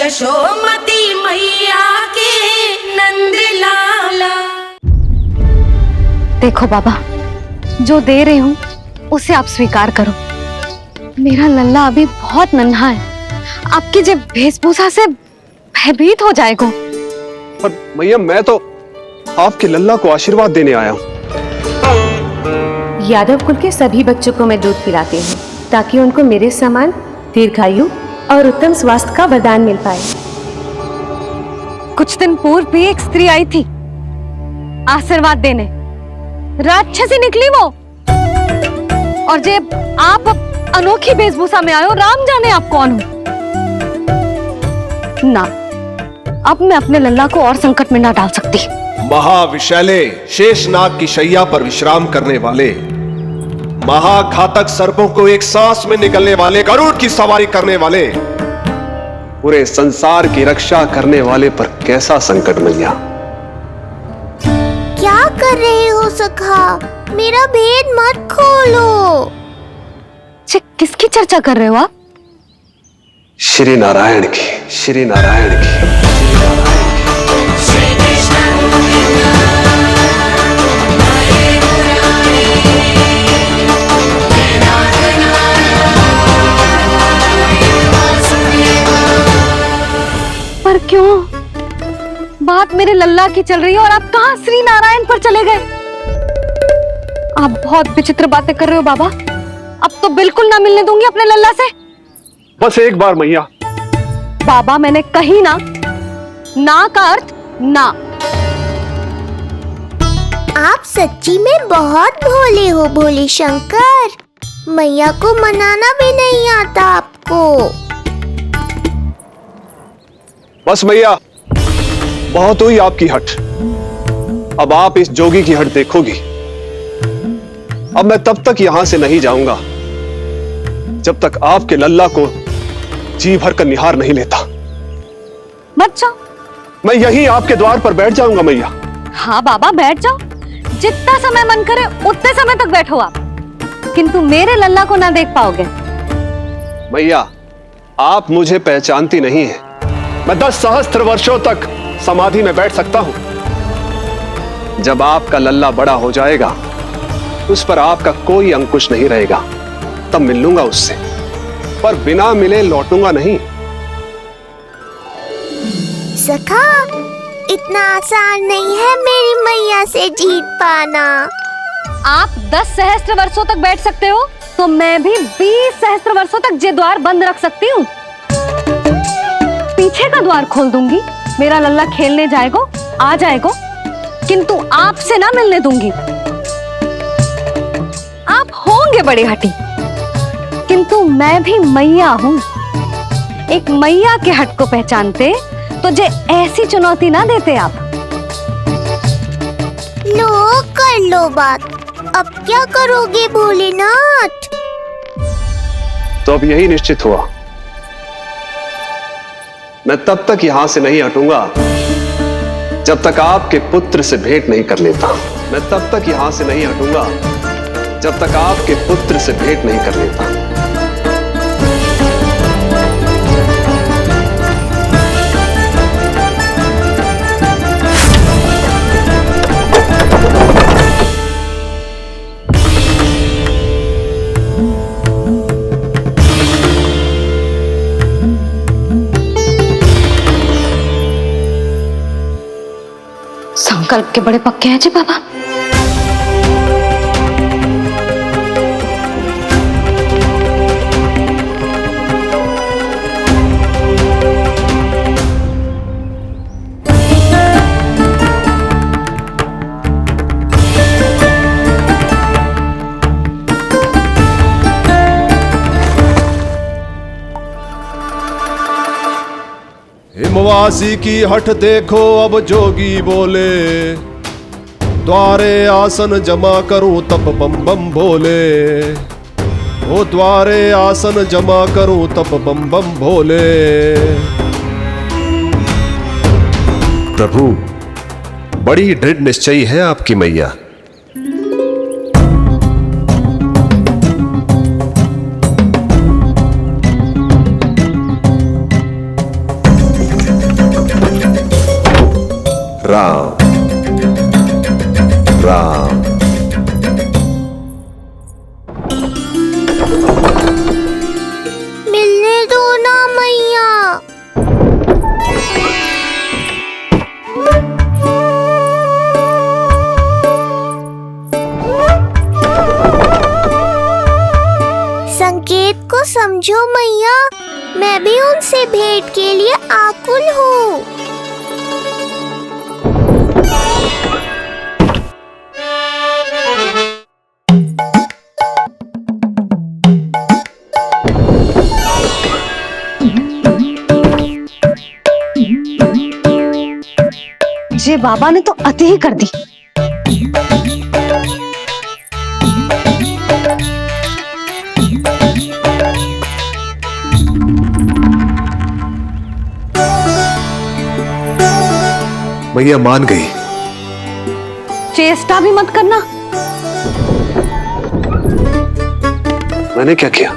यशोमती मैया के नंद लाला। देखो बाबा, जो दे रही हूँ उसे आप स्वीकार करो। मेरा लल्ला अभी बहुत नन्हा है, आपकी जो वेशभूषा से भयभीत हो जाएगा। पर मैया, मैं तो आपके लल्ला को आशीर्वाद देने आया हूँ। यादव कुल के सभी बच्चों को मैं दूध पिलाती हूँ ताकि उनको मेरे समान दीर्घायु और उत्तम स्वास्थ्य का वरदान मिल पाए। कुछ दिन पूर्व भी एक स्त्री आई थी आशीर्वाद देने, राक्षसी निकली वो। और जब आप अनोखी वेशभूषा में आए हो, राम जाने आप कौन हो। ना, अब मैं अपने लल्ला को और संकट में ना डाल सकती। महाविशैले शेषनाग की शैया पर विश्राम करने वाले, महाघातक सर्पों को एक सांस में निगलने वाले, गरुड़ की सवारी करने वाले, पूरे संसार की रक्षा करने वाले पर कैसा संकट मैया। क्या कर रहे हो सखा? मेरा भेद मत खोलो। किसकी चर्चा कर रहे हो आप? श्री नारायण की, श्री नारायण की। पर क्यों? बात मेरे लल्ला की चल रही है और आप कहां श्री नारायण पर चले गए? आप बहुत विचित्र बातें कर रहे हो बाबा। अब तो बिल्कुल ना मिलने दूंगी अपने लल्ला से। बस एक बार मैया। बाबा, मैंने कही ना, ना का अर्थ ना। आप सच्ची में बहुत भोले हो भोले शंकर। मैया को मनाना भी नहीं आता आपको। बस मैया, बहुत हुई आपकी हट। अब आप इस जोगी की हट देखोगी। अब मैं तब तक यहां से नहीं जाऊंगा जब तक आपके लल्ला को जी भर कर निहार नहीं लेता। मत जाओ। मैं यहीं आपके द्वार पर बैठ जाऊंगा मैया। हाँ बाबा, बैठ जाओ। जितना समय मन करे उतने समय तक बैठो आप, किंतु मेरे लल्ला को ना देख पाओगे। मैया, आप मुझे पहचानती नहीं है। मैं 10 सहस्त्र वर्षों तक समाधि में बैठ सकता हूं। जब आपका लल्ला बड़ा हो जाएगा, उस पर आपका कोई अंकुश नहीं रहेगा, तब मिल लूंगा उससे, पर बिना मिले लौटूंगा नहीं। सखा, इतना आसान नहीं है मेरी मैया से जीत पाना। आप 10 सहस्त्र वर्षों तक बैठ सकते हो, तो मैं भी 20 सहस्त्र वर्षों तक ये द्वार बंद रख सकती हूँ। पीछे का द्वार खोल दूंगी, मेरा लल्ला खेलने जाएगा, आ जाएगा, किंतु आपसे ना मिलने दूंगी। आप होंगे बड़ी हठी, किंतु मैं भी मैया हूँ। एक मैया के हट को पहचानते तो जे ऐसी चुनौती ना देते आप। लो, कर लो बात। अब क्या करोगे भोलेनाथ? तो अब यही निश्चित हुआ, मैं तब तक यहां से नहीं हटूंगा जब तक आपके पुत्र से भेंट नहीं कर लेता। मैं तब तक यहां से नहीं हटूंगा जब तक आपके पुत्र से भेंट नहीं कर लेता। संकल्प के बड़े पक्के हैं जी बाबा। हिमवासी की हठ देखो अब जोगी बोले, द्वारे आसन जमा करूं तब बम बम भोले। ओ द्वारे आसन जमा करूं तब बम बम भोले। प्रभु, बड़ी दृढ़ निश्चयी है आपकी मैया। राम राम। मिलने दो ना मैया। संकेत को समझो मैया, मैं भी उनसे भेंट के लिए आकुल हूँ। ये बाबा ने तो अति ही कर दी। मैया मान गई। चेष्टा भी मत करना। मैंने क्या किया?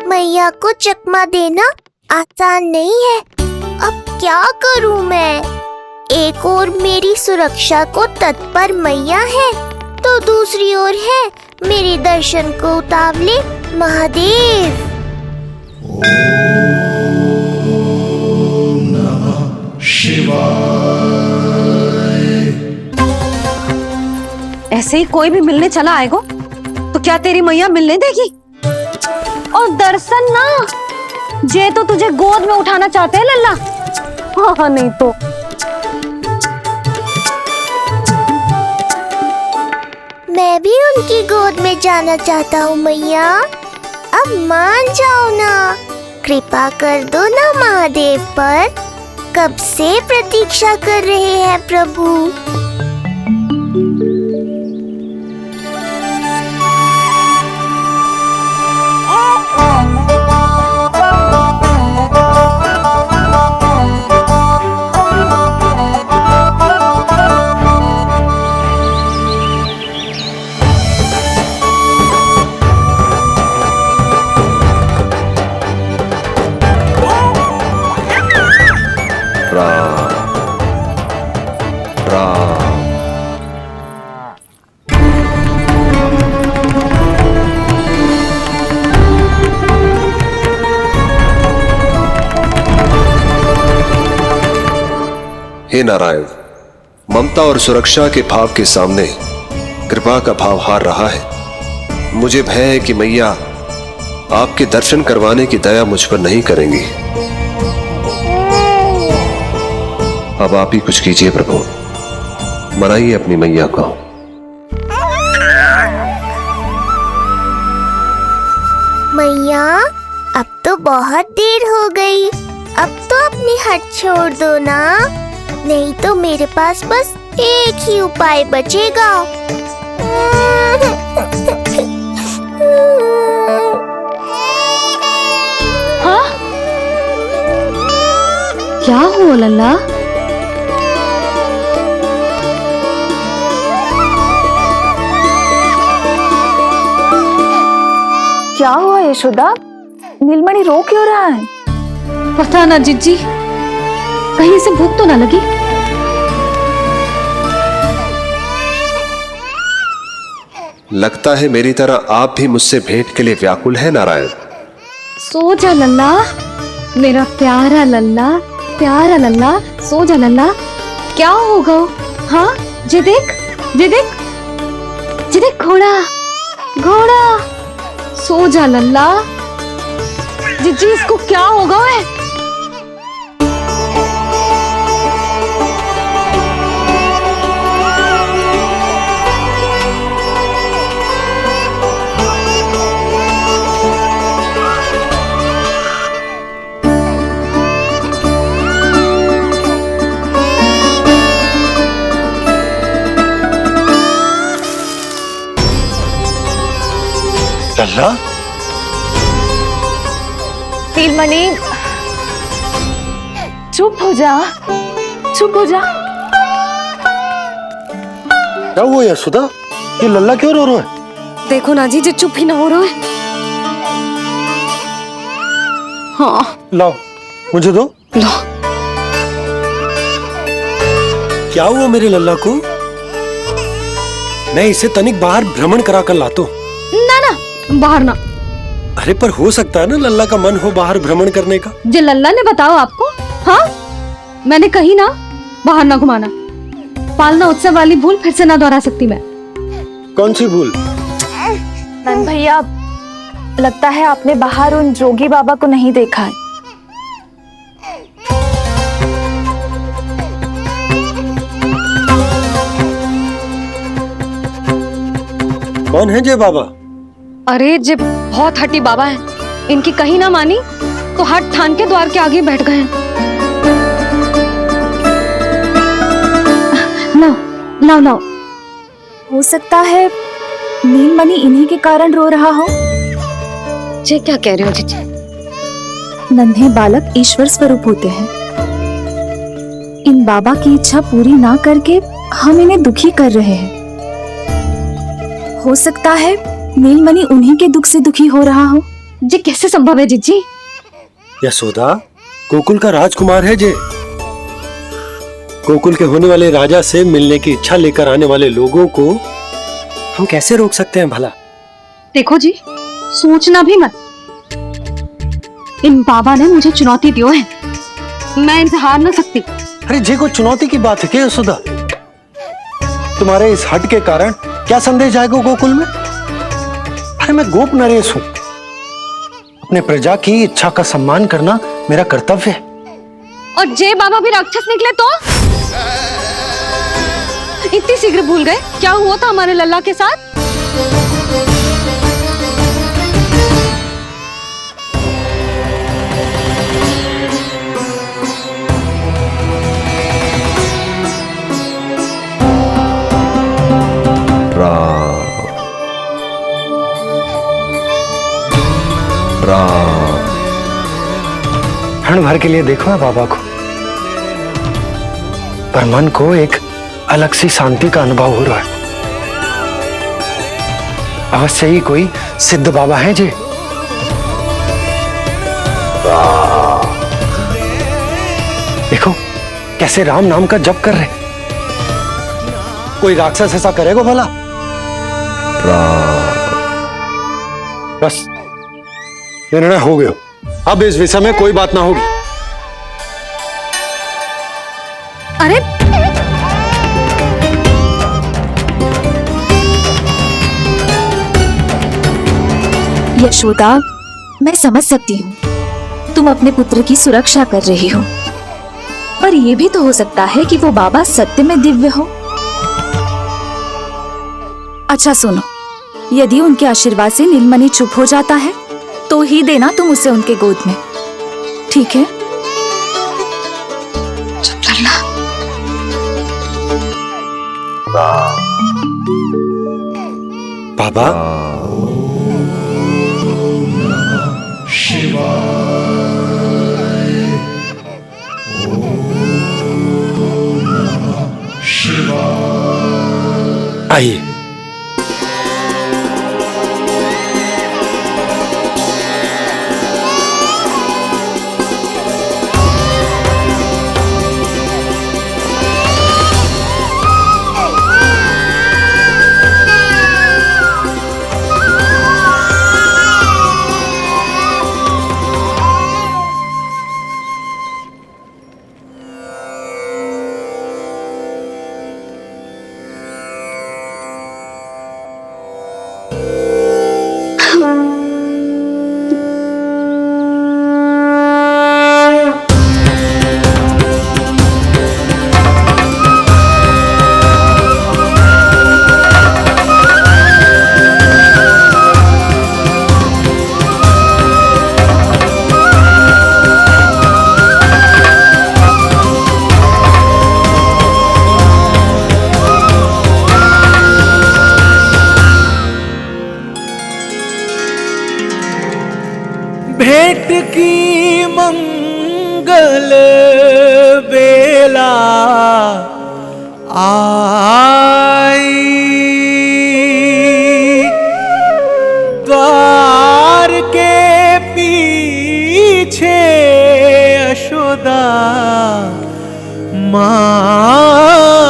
मैया को चकमा देना आसान नहीं है। अब क्या करूं मैं? एक ओर मेरी सुरक्षा को तत्पर मैया है, तो दूसरी ओर है मेरे दर्शन को उतावले महादेव। ऐसे ही कोई भी मिलने चला आएगा तो क्या तेरी मैया मिलने देगी? और दर्शन ना, जे तो तुझे गोद में उठाना चाहते हैं लल्ला। हाँ नहीं तो मैं भी उनकी गोद में जाना चाहता हूँ मैया। अब मान जाओ ना, कृपा कर दो ना महादेव पर। कब से प्रतीक्षा कर रहे हैं प्रभु। हे नारायण, ममता और सुरक्षा के भाव के सामने कृपा का भाव हार रहा है। मुझे भय है कि मैया आपके दर्शन करवाने की दया मुझ पर नहीं करेंगी। अब आप ही कुछ कीजिए प्रभु, मनाइए अपनी मैया को। मैया अब तो बहुत देर हो गई। अब तो अपनी हट छोड़ दो ना, नहीं तो मेरे पास बस एक ही उपाय बचेगा। हाँ? क्या हुआ लल्ला? क्या हुआ यशोदा? नीलमणि रो क्यों रहा है? पता ना जिज्जी, कहीं से भूख तो ना लगी? लगता है मेरी तरह आप भी मुझसे भेंट के लिए व्याकुल है नारायण। सो जा लल्ला, मेरा प्यारा लल्ला, प्यारा लल्ला, सो जा लल्ला। क्या होगा? हाँ, जे देख, जे देख, जे देख, घोड़ा, घोड़ा। सो जा लल्ला। जिज्जी, इसको क्या होगा? है लल्ला, नीलमणि चुप हो जा, चुप हो जा। क्या हुआ यशोदा? ये लल्ला क्यों रो रहा है? देखो ना जी, जे चुप ही ना हो रहा है। हाँ, लाओ, मुझे दो। लो। क्या हुआ मेरे लल्ला को? मैं इसे तनिक बाहर भ्रमण करा कर लाता हूँ। ना ना, बाहर ना। अरे पर हो सकता है ना लल्ला का मन हो बाहर भ्रमण करने का। जे लल्ला ने बताओ आपको? हाँ, मैंने कही ना बाहर ना घुमाना। पालना उत्सव वाली भूल फिर से ना दोहरा सकती मैं। कौन सी भूल? नंद भैया, लगता है आपने बाहर उन जोगी बाबा को नहीं देखा है। कौन है जय बाबा? अरे जे बहुत हट्टी बाबा है, इनकी कहीं ना मानी तो हट ठान के द्वार के आगे बैठ गए हैं। लाओ लाओ लाओ। हो सकता है नीलमणि इन्हीं के कारण रो रहा हो। जे क्या कह रहे हो जीजी? नन्हे बालक ईश्वर स्वरूप होते हैं। इन बाबा की इच्छा पूरी ना करके हम इन्हें दुखी कर रहे हैं। हो सकता है नीलमणि उन्हीं के दुख से दुखी हो रहा हो। जे कैसे संभव है जीजी? यशोदा, गोकुल का राजकुमार है जे। गोकुल के होने वाले राजा से मिलने की इच्छा लेकर आने वाले लोगों को हम कैसे रोक सकते हैं भला? देखो जी, सोचना भी मत। इन बाबा ने मुझे चुनौती दियो है, मैं इनसे हार ना सकती। अरे जे कोई चुनौती की बात है क्या यशोदा? तुम्हारे इस हट के कारण क्या संदेश जाएगा गोकुल में? अरे मैं गोप नरेश हूं। अपने प्रजा की इच्छा का सम्मान करना मेरा कर्तव्य है। और जे बाबा भी राक्षस निकले तो? इतनी शीघ्र भूल गए क्या हुआ था हमारे लल्ला के साथ? क्षण भर के लिए देखो है बाबा को, पर मन को एक अलग सी शांति का अनुभव हो रहा है। अवश्य ही कोई सिद्ध बाबा हैं जी। देखो कैसे राम नाम का जप कर रहे। कोई राक्षस ऐसा करेगा भला? बस निर्णय हो गया, अब इस विषय में कोई बात ना होगी। अरे यशोदा, मैं समझ सकती हूँ तुम अपने पुत्र की सुरक्षा कर रही हो, पर यह भी तो हो सकता है कि वो बाबा सत्य में दिव्य हो। अच्छा सुनो, यदि उनके आशीर्वाद से नीलमणि चुप हो जाता है तो ही देना तुम उसे उनके गोद में, ठीक है? चुप करना। बाबा आइए। भेंट की मंगल बेला आई, द्वार के पीछे यशोदा माँ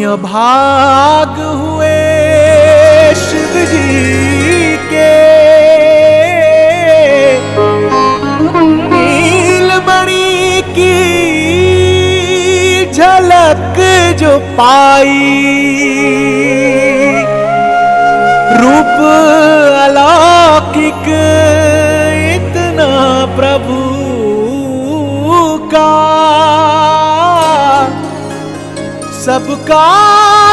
भाग हुए शिव जी के, नीलमणि की झलक जो पाई, रूप अलौकिक इतना प्रभु का, सबका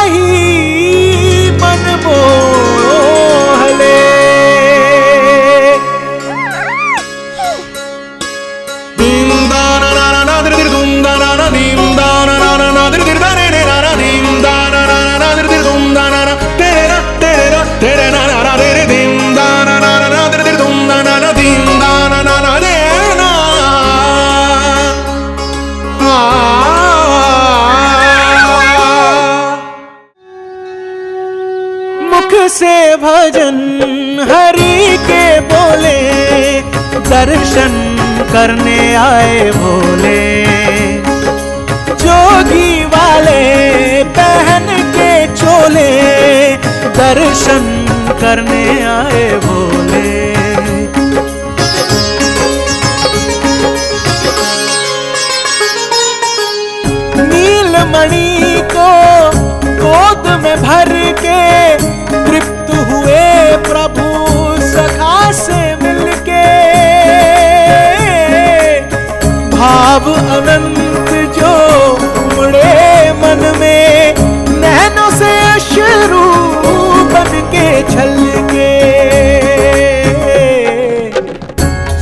ही मन मोह ले। मुख से भजन हरि के बोले, दर्शन करने आए भोले, जोगी वाले पहन के चोले, दर्शन करने आए भोले। नीलमणि को गोद में भर के तृप्त हुए प्रभु सखा से मिलके, भाव अनंत जो उमड़े मन में, नैनों से अश्रु बन के छलके,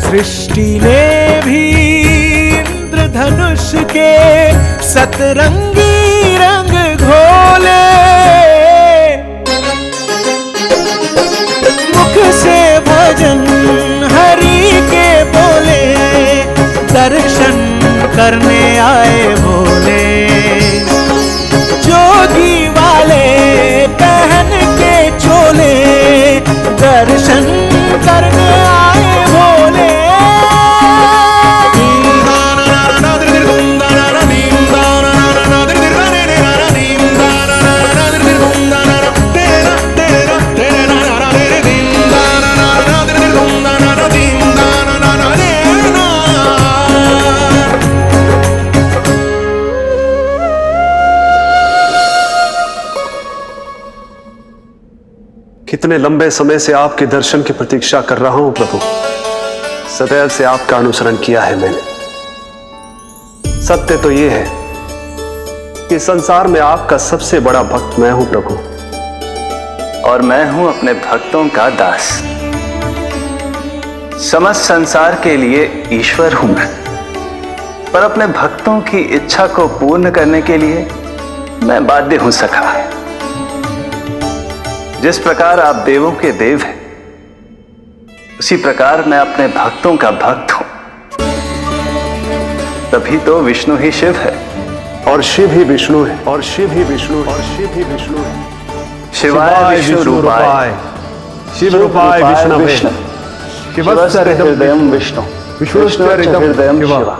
सृष्टि ने भी इंद्रधनुष के सतरंगी रंग घोले, मुख से भजन हरि के बोले, दर्शन करने आए भोले, जोगी वाले पहन के चोले, दर्शन करने आए भोले। कितने लंबे समय से आपके दर्शन की प्रतीक्षा कर रहा हूं प्रभु, सदैव से आपका अनुसरण किया है मैंने। सत्य तो यह है कि संसार में आपका सबसे बड़ा भक्त मैं हूं प्रभु, और मैं हूं अपने भक्तों का दास। समस्त संसार के लिए ईश्वर हूं मैं, पर अपने भक्तों की इच्छा को पूर्ण करने के लिए मैं बाध्य हूं सखा। जिस प्रकार आप देवों के देव हैं, उसी प्रकार मैं अपने भक्तों का भक्त हूं। तभी तो विष्णु ही शिव है, और शिव ही विष्णु है, और शिव ही विष्णु है, और शिव ही विष्णु है। शिवाय विष्णु रूपाय, शिव रूपाय विष्णवे, शिवस्य हृदयं विष्णु, विष्णु हृदयं शिवा।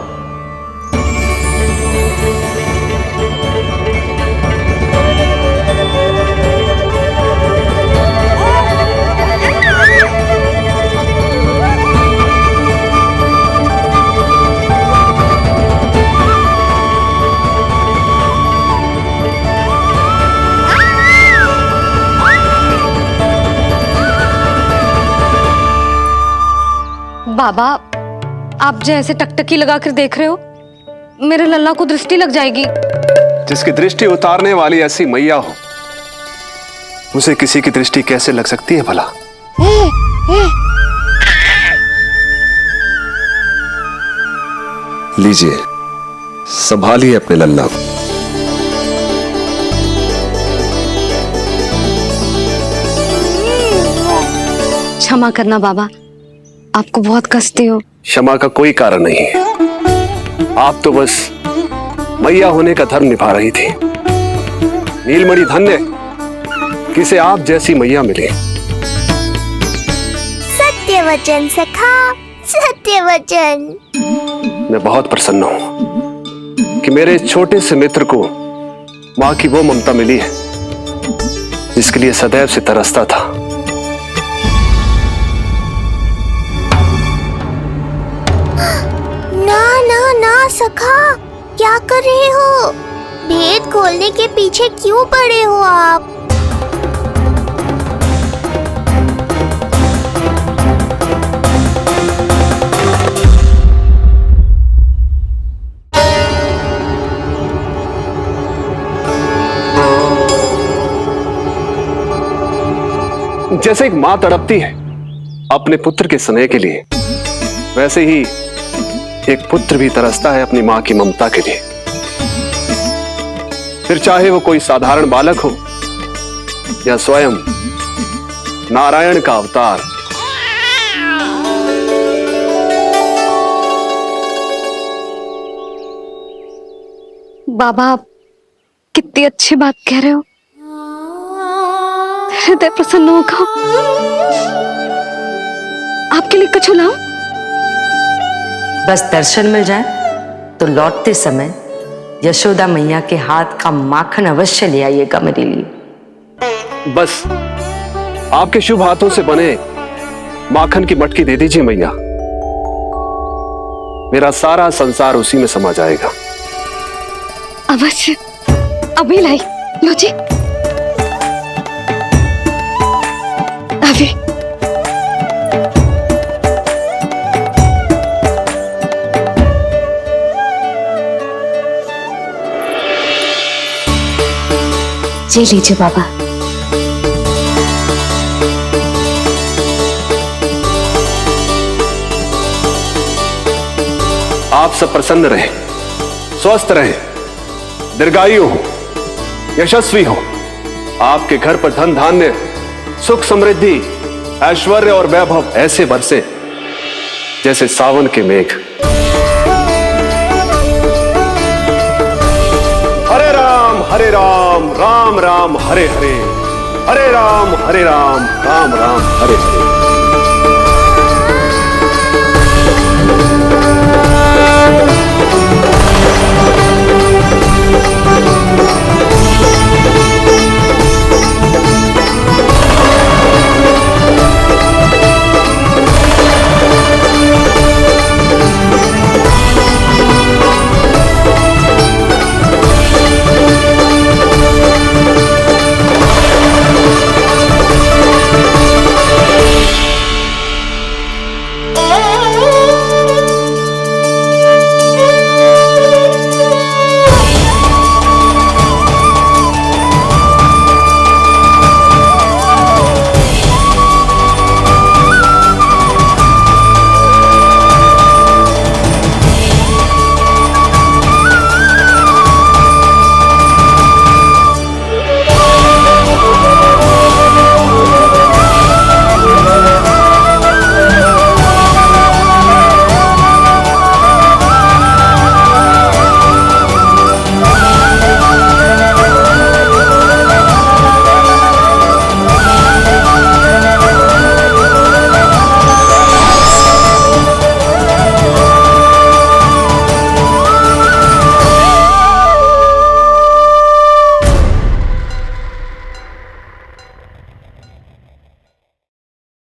बाबा, आप जैसे टकटकी लगाकर देख रहे हो, मेरे लल्ला को दृष्टि लग जाएगी। जिसकी दृष्टि उतारने वाली ऐसी मैया हो, उसे किसी की दृष्टि कैसे लग सकती है भला? लीजिए, संभालिए अपने लल्ला को। क्षमा करना बाबा, आपको बहुत कष्ट हो। क्षमा का कोई कारण नहीं है, आप तो बस मैया होने का धर्म निभा रही थी। नीलमणि धन्य किसे आप जैसी मैया मिले। सत्य वचन सखा, सत्य वचन। मैं बहुत प्रसन्न हूं कि मेरे छोटे से मित्र को मां की वो ममता मिली है जिसके लिए सदैव से तरसता था। ना ना ना सखा, क्या कर रहे हो? भेद खोलने के पीछे क्यों पड़े हो आप? जैसे एक मां तड़पती है अपने पुत्र के स्नेह के लिए, वैसे ही एक पुत्र भी तरसता है अपनी मां की ममता के लिए। फिर चाहे वो कोई साधारण बालक हो या स्वयं नारायण का अवतार। बाबा, आप कितनी अच्छी बात कह रहे हो। हृदय प्रसन्न होगा। आपके लिए कुछ लाऊं? बस दर्शन मिल जाए तो लौटते समय यशोदा मैया के हाथ का माखन अवश्य ले आइएगा मेरे लिए। बस आपके शुभ हाथों से बने माखन की मटकी दे दीजिए मैया, मेरा सारा संसार उसी में समा जाएगा। अवश्य, अभी लाई। लो जी, अभी। ये लीजिए बाबा। आप सब प्रसन्न रहें, स्वस्थ रहें, दीर्घायु हो, यशस्वी हो। आपके घर पर धन धान्य, सुख समृद्धि, ऐश्वर्य और वैभव ऐसे बरसे जैसे सावन के मेघ। हरे राम राम राम हरे हरे, हरे राम राम राम हरे हरे।